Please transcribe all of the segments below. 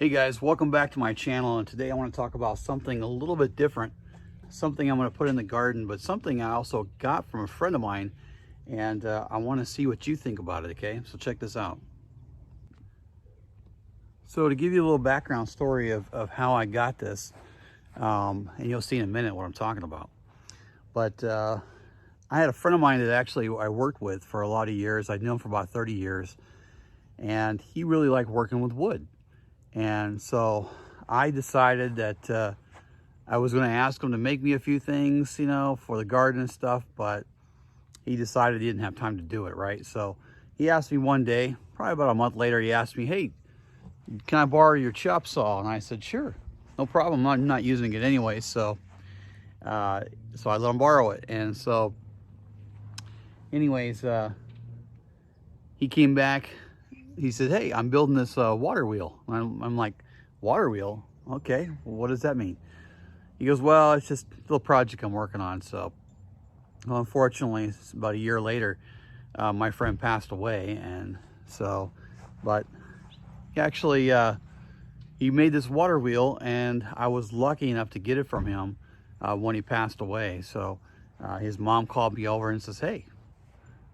Hey guys, welcome back to my channel, and today I want to talk about something a little bit different, something I'm going to put in the garden, but something I also got from a friend of mine, and I want to see what you think about it. Okay, so check this out. So to give you a little background story of how I got this, and you'll see in a minute what I'm talking about, but I had a friend of mine that actually I worked with for a lot of years. I'd known him for about 30 years, and he really liked working with wood. And so I decided that I was going to ask him to make me a few things, you know, for the garden and stuff, but he decided he didn't have time to do it, right? So he asked me one day, probably about a month later, he asked me, hey, can I borrow your chop saw? And I said, sure, no problem. I'm not using it anyway. So I let him borrow it. And so anyways, he came back. He said, hey, I'm building this water wheel. I'm like, water wheel? Okay, well, what does that mean? He goes, well, it's just a little project I'm working on. So, well, unfortunately, it's about a year later, my friend passed away. And so, but he actually, he made this water wheel, and I was lucky enough to get it from him when he passed away. So his mom called me over and says, hey,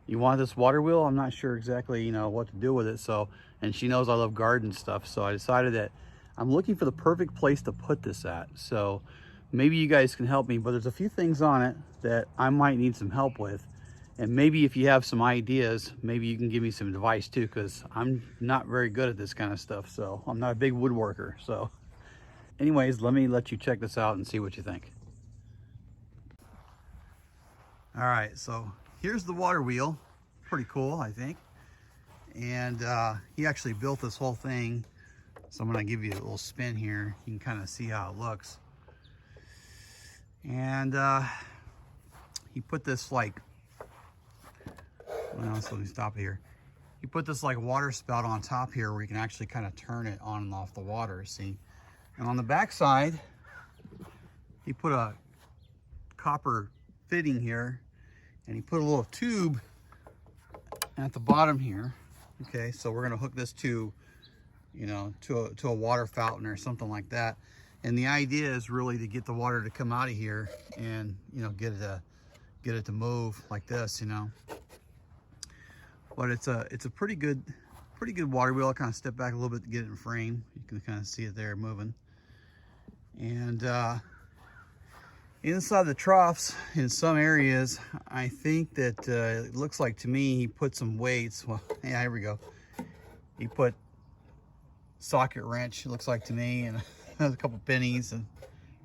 you want this water wheel? I'm not sure exactly, you know, what to do with it. So, and she knows I love garden stuff. So I decided that I'm looking for the perfect place to put this at. So maybe you guys can help me, but there's a few things on it that I might need some help with. And maybe if you have some ideas, maybe you can give me some advice too, because I'm not very good at this kind of stuff. So I'm not a big woodworker. So anyways, let you check this out and see what you think. All right, so here's the water wheel. Pretty cool, I think. And he actually built this whole thing. So I'm gonna give you a little spin here. You can kind of see how it looks. And he put this like, well, so let me stop here. He put this like water spout on top here where you can actually kind of turn it on and off the water, see? And on the back side, he put a copper fitting here, and he put a little tube at the bottom here. Okay, so we're gonna hook this to, you know, to a water fountain or something like that. And the idea is really to get the water to come out of here and, you know, get it to move like this, you know. But it's a pretty good water wheel. I'll kind of step back a little bit to get it in frame. You can kind of see it there moving. And inside the troughs, in some areas, I think that it looks like to me he put some weights. Well, yeah, here we go. He put socket wrench, it looks like to me, and a couple pennies. And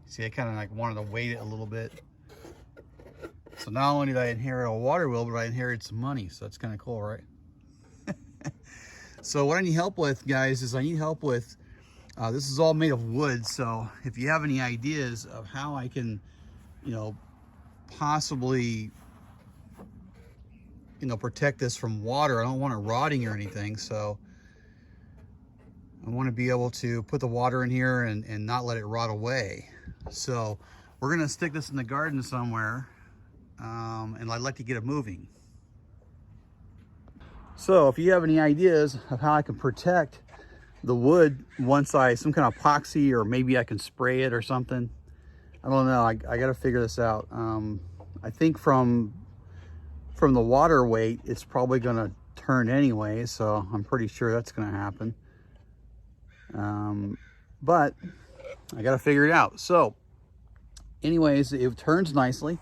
see, I kind of like wanted to weight it a little bit. So not only did I inherit a water wheel, but I inherited some money. So that's kind of cool, right? So what I need help with, guys, is I need help with, this is all made of wood. So if you have any ideas of how I can, you know, possibly, you know, protect this from water. I don't want it rotting or anything. So I want to be able to put the water in here and not let it rot away. So we're going to stick this in the garden somewhere. And I'd like to get it moving. So if you have any ideas of how I can protect the wood once some kind of epoxy, or maybe I can spray it or something. I don't know, I got to figure this out. I think from the water weight, it's probably going to turn anyway. So I'm pretty sure that's going to happen. But I got to figure it out. So anyways, it turns nicely.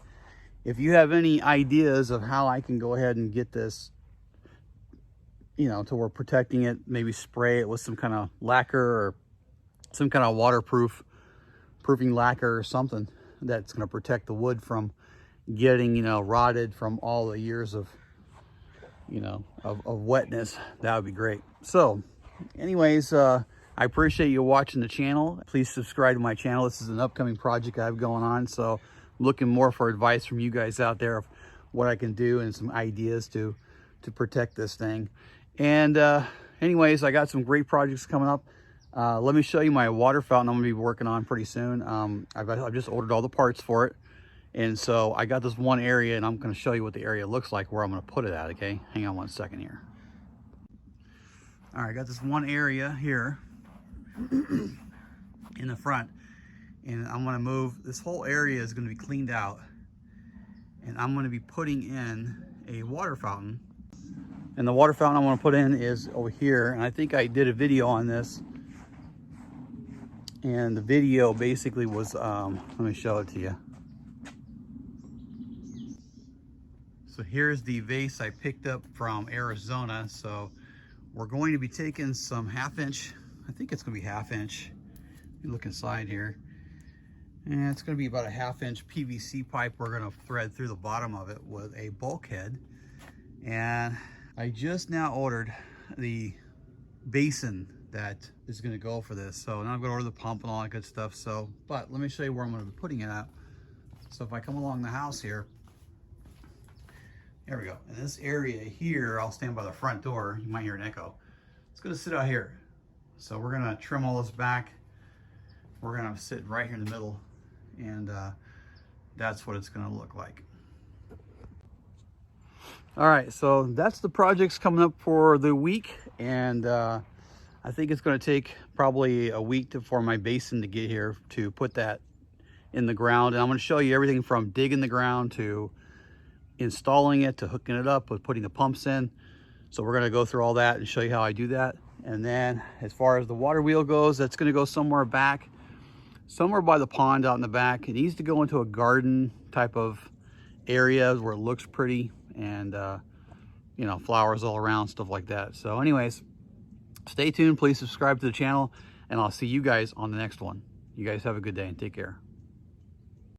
If you have any ideas of how I can go ahead and get this, you know, to where protecting it, maybe spray it with some kind of lacquer or some kind of waterproofing lacquer or something that's going to protect the wood from getting, you know, rotted from all the years of, you know, of wetness, that would be great. So anyways, I appreciate you watching the channel. Please subscribe to my channel. This is an upcoming project I have going on. So I'm looking more for advice from you guys out there of what I can do and some ideas to protect this thing. And anyways, I got some great projects coming up. Let me show you my water fountain I'm gonna be working on pretty soon. I've just ordered all the parts for it. And so I got this one area, and I'm gonna show you what the area looks like, where I'm gonna put it at, okay? Hang on one second here. All right, I got this one area here. in the front. And I'm gonna move, this whole area is gonna be cleaned out. And I'm gonna be putting in a water fountain. And the water fountain I wanna put in is over here. And I think I did a video on this. And the video basically was, let me show it to you. So here's the vase I picked up from Arizona. So we're going to be taking some 1/2 inch, I think it's gonna be 1/2 inch. Let me look inside here. And it's gonna be about a 1/2 inch PVC pipe we're gonna thread through the bottom of it with a bulkhead. And I just now ordered the basin that is gonna go for this. So now I'm gonna order the pump and all that good stuff. So, but let me show you where I'm gonna be putting it at. So if I come along the house here, there we go. In this area here, I'll stand by the front door. You might hear an echo. It's gonna sit out here. So we're gonna trim all this back. We're gonna sit right here in the middle, and that's what it's gonna look like. All right, so that's the projects coming up for the week, and I think it's gonna take probably a week for my basin to get here to put that in the ground. And I'm gonna show you everything from digging the ground to installing it to hooking it up with putting the pumps in. So we're gonna go through all that and show you how I do that. And then as far as the water wheel goes, that's gonna go somewhere back, somewhere by the pond out in the back. It needs to go into a garden type of area where it looks pretty and you know, flowers all around, stuff like that. So anyways, stay tuned, please subscribe to the channel, and I'll see you guys on the next one. You guys have a good day and take care.